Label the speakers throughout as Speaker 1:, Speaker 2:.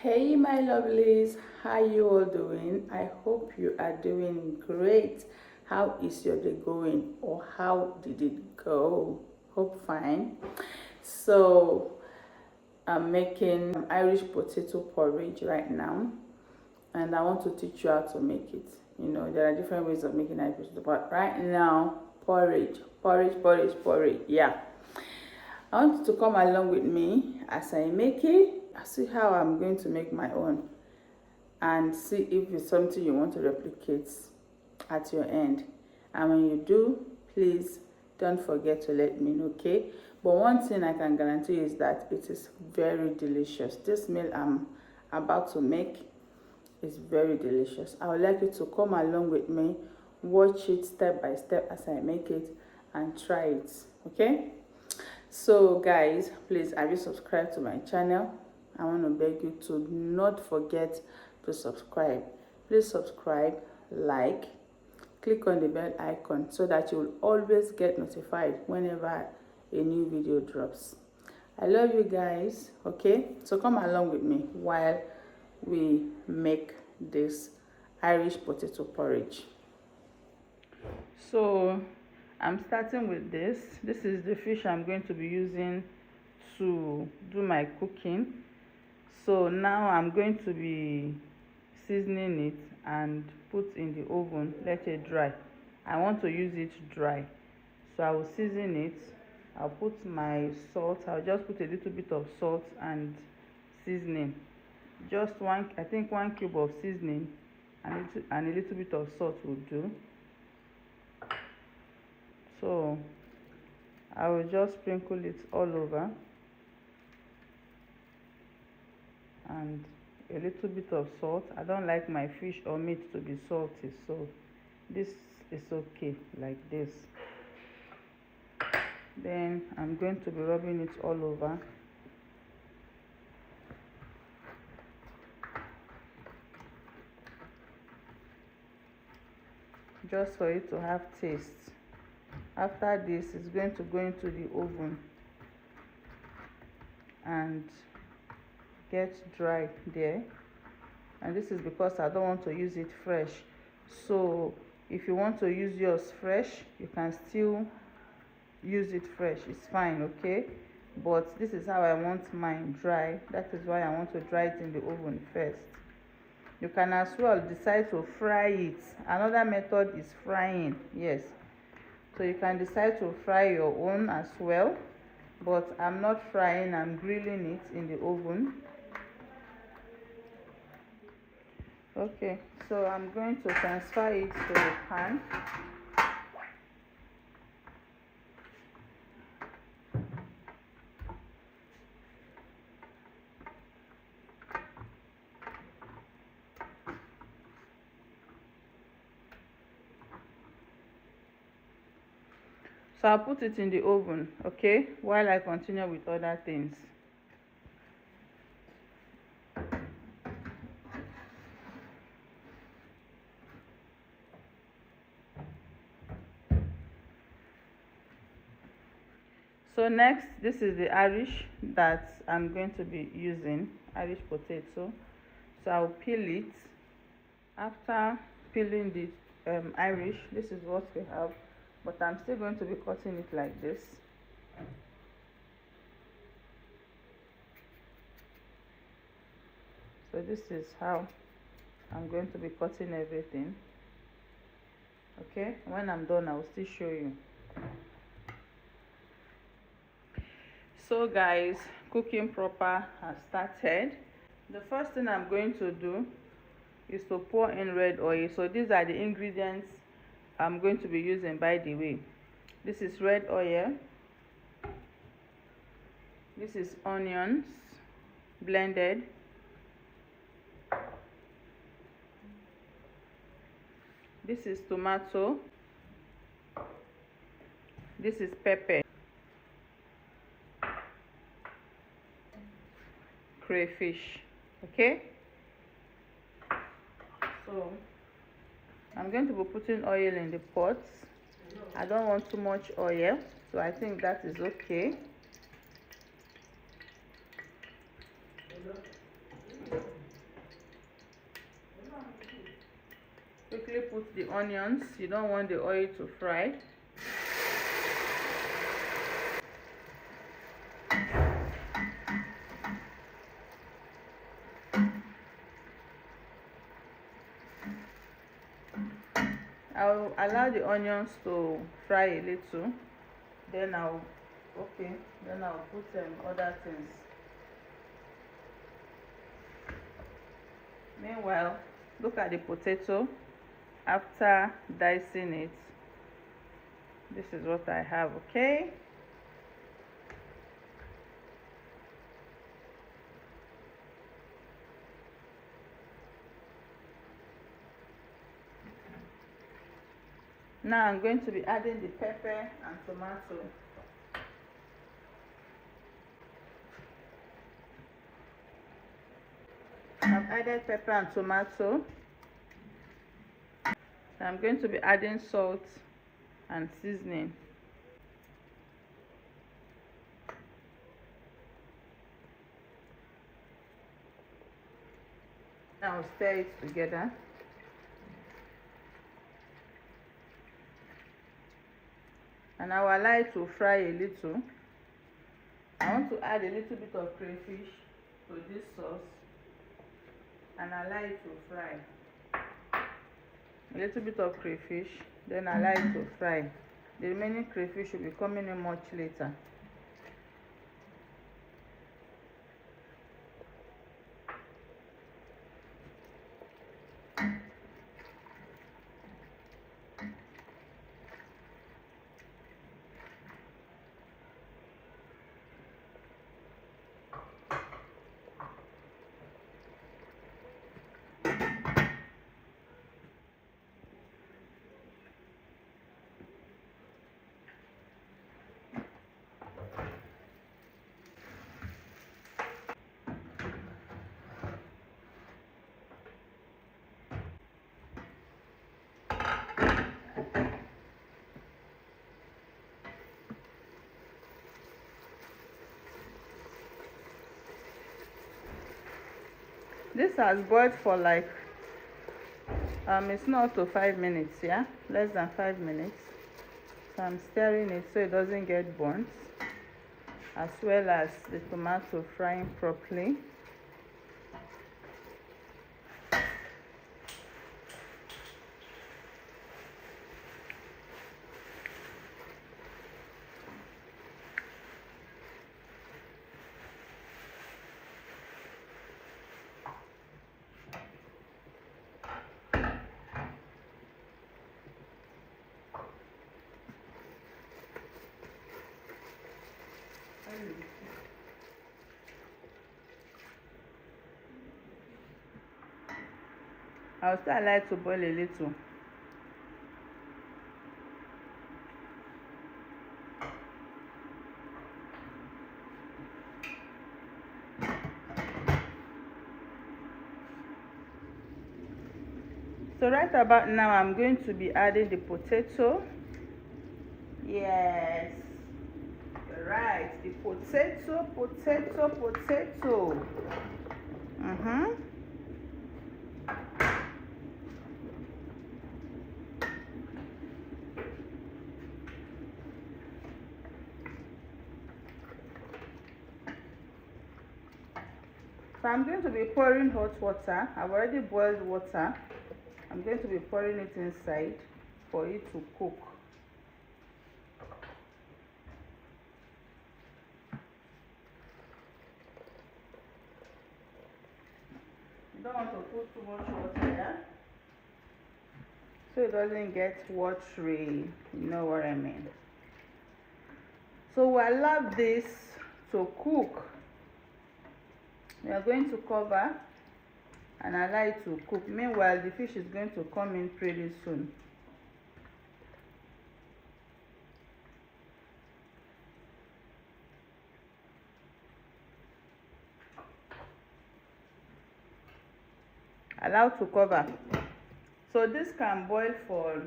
Speaker 1: Hey my lovelies, how you all doing? I hope you are doing great. How is your day going, or how did it go? Hope fine. So I'm making Irish potato porridge right now, and I want to teach you how to make it. There are different ways of making Irish potato, but right now, porridge. Yeah, I want you to come along with me as I make it. I see how I'm going to make my own, and see if it's something you want to replicate at your end. And when you do, please don't forget to let me know, okay? But one thing I can guarantee is that it is very delicious. This meal I'm about to make is very delicious. I would like you to come along with me, watch it step by step as I make it, and try it, okay? So guys, please, have you subscribed to my channel? I want to beg you to not forget to subscribe. Please subscribe, like, click on the bell icon so that you will always get notified whenever a new video drops. I love you guys, okay? So come along with me while we make this Irish potato porridge. So I'm starting with this. This is the fish I'm going to be using to do my cooking. So now I'm going to be seasoning it and put in the oven, let it dry. I want to use it dry, so I will season it. I'll put my salt. I'll just put a little bit of salt and seasoning, just I think 1 cube of seasoning and a little bit of salt will do. So I will just sprinkle it all over, and a little bit of salt. I don't like my fish or meat to be salty, so this is okay like this. Then I'm going to be rubbing it all over. Just for it to have taste. After this, it's going to go into the oven and get dry there. And this is because I don't want to use it fresh. So if you want to use yours fresh, you can still use it fresh, it's fine, okay? But this is how I want mine, dry. That is why I want to dry it in the oven first. You can as well decide to fry it. Another method is frying, yes. So you can decide to fry your own as well, but I'm not frying, I'm grilling it in the oven. Okay, so I'm going to transfer it to the pan. So I'll put it in the oven, okay, while I continue with other things. So next, this is the Irish that I'm going to be using, Irish potato. So I'll peel it. After peeling the Irish, this is what we have, but I'm still going to be cutting it like this. So this is how I'm going to be cutting everything. Okay, when I'm done, I will still show you. So guys, cooking proper has started. The first thing I'm going to do is to pour in red oil. So these are the ingredients I'm going to be using, by the way. This is red oil. This is onions blended. This is tomato. This is pepper. Crayfish, okay? So I'm going to be putting oil in the pot. I don't want too much oil, so I think that is okay. quickly put the onions. You don't want the oil to fry. I'll allow the onions to fry a little, then I'll put other things. Meanwhile, look at the potato. After dicing it, this is what I have. Okay, now I'm going to be adding the pepper and tomato. I've added pepper and tomato. I'm going to be adding salt and seasoning. Now stir it together. And I will allow it to fry a little. I want to add a little bit of crayfish to this sauce and allow it to fry. A little bit of crayfish, then allow it to fry. The remaining crayfish will be coming in much later. This has boiled for like it's not to 5 minutes, yeah, less than 5 minutes. So I'm stirring it so it doesn't get burnt, as well as the tomato frying properly. I'll still allow it to boil a little. So right about now, I'm going to be adding the potato. Yes, right, the potato. So I'm going to be pouring hot water. I've already boiled water. I'm going to be pouring it inside for it to cook. You don't want to put too much water here, so it doesn't get watery. You know what I mean? So we allow this to cook. We are going to cover and allow it to cook. Meanwhile, the fish is going to come in pretty soon. Allow to cover. So this can boil for,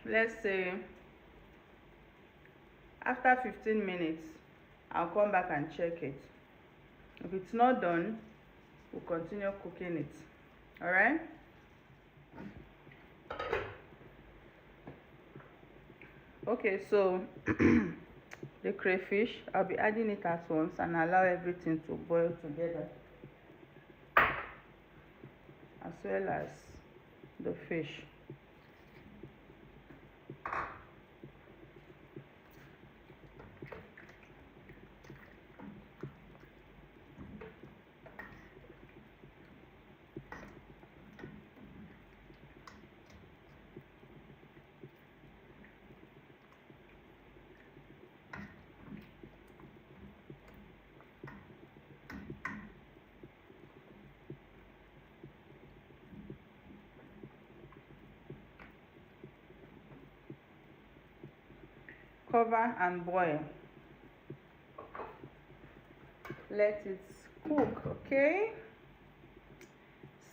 Speaker 1: let's say, after 15 minutes. I'll come back and check it. If it's not done, we'll continue cooking it. All right. Okay, so the crayfish, I'll be adding it at once and allow everything to boil together, as well as the fish. Cover and boil. Let it cook, okay?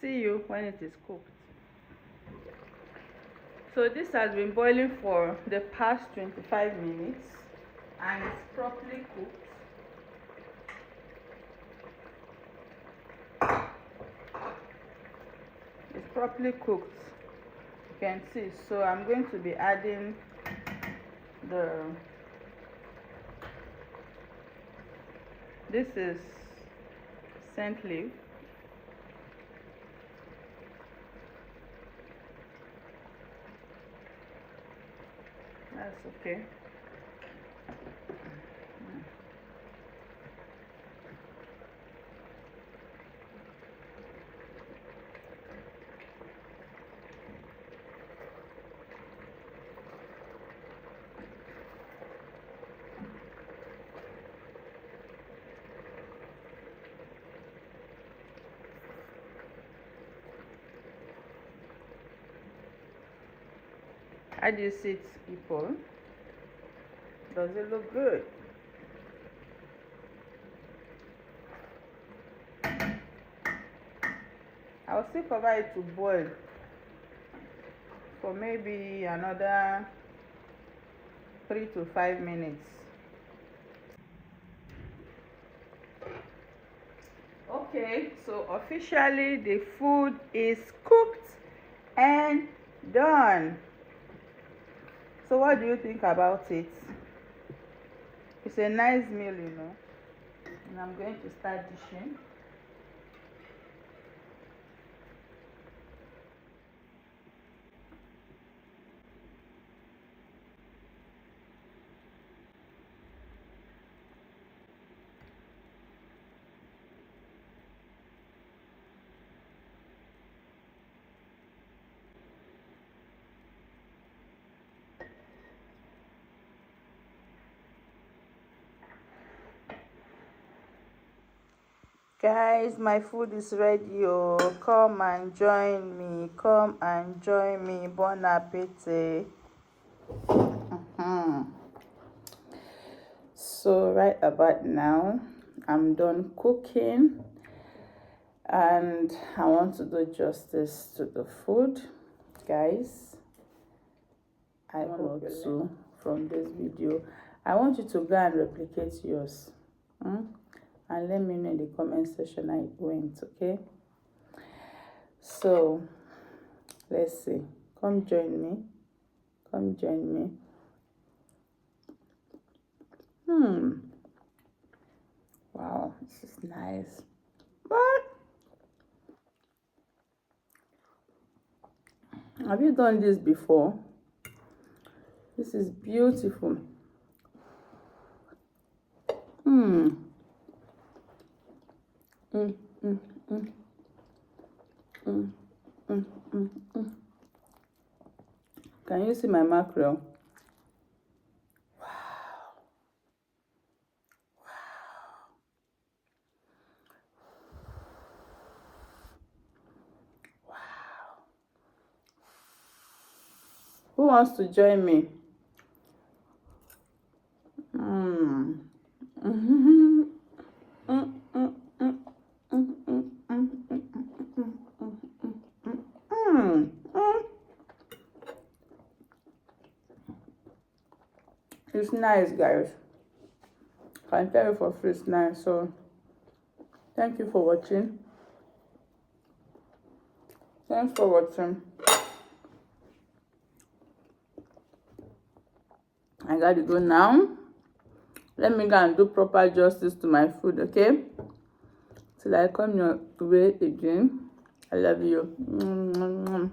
Speaker 1: See you when it is cooked. So this has been boiling for the past 25 minutes and it's properly cooked. It's properly cooked, you can see. So I'm going to be adding this is scent leaf. That's okay. How do you see it, people? Does it look good? I'll still cover it to boil for maybe another 3 to 5 minutes. Okay, so officially the food is cooked and done. So what do you think about it? It's a nice meal, you know. And I'm going to start dishing. Guys, my food is ready. Oh, come and join me. Come and join me. Bon appetit. So right about now, I'm done cooking and I want to do justice to the food. Guys, I hope so from this video. I want you to go and replicate yours. And let me know in the comment section how it went, okay? So let's see. Come join me. Come join me. Wow, this is nice. But have you done this before? This is beautiful. Can you see my mackerel? Wow. Wow. Who wants to join me? It's nice, guys. I can tell you for free it's nice. So thank you for watching. Thanks for watching. I gotta go now. Let me go and do proper justice to my food, okay? Till I come your way again. I love you.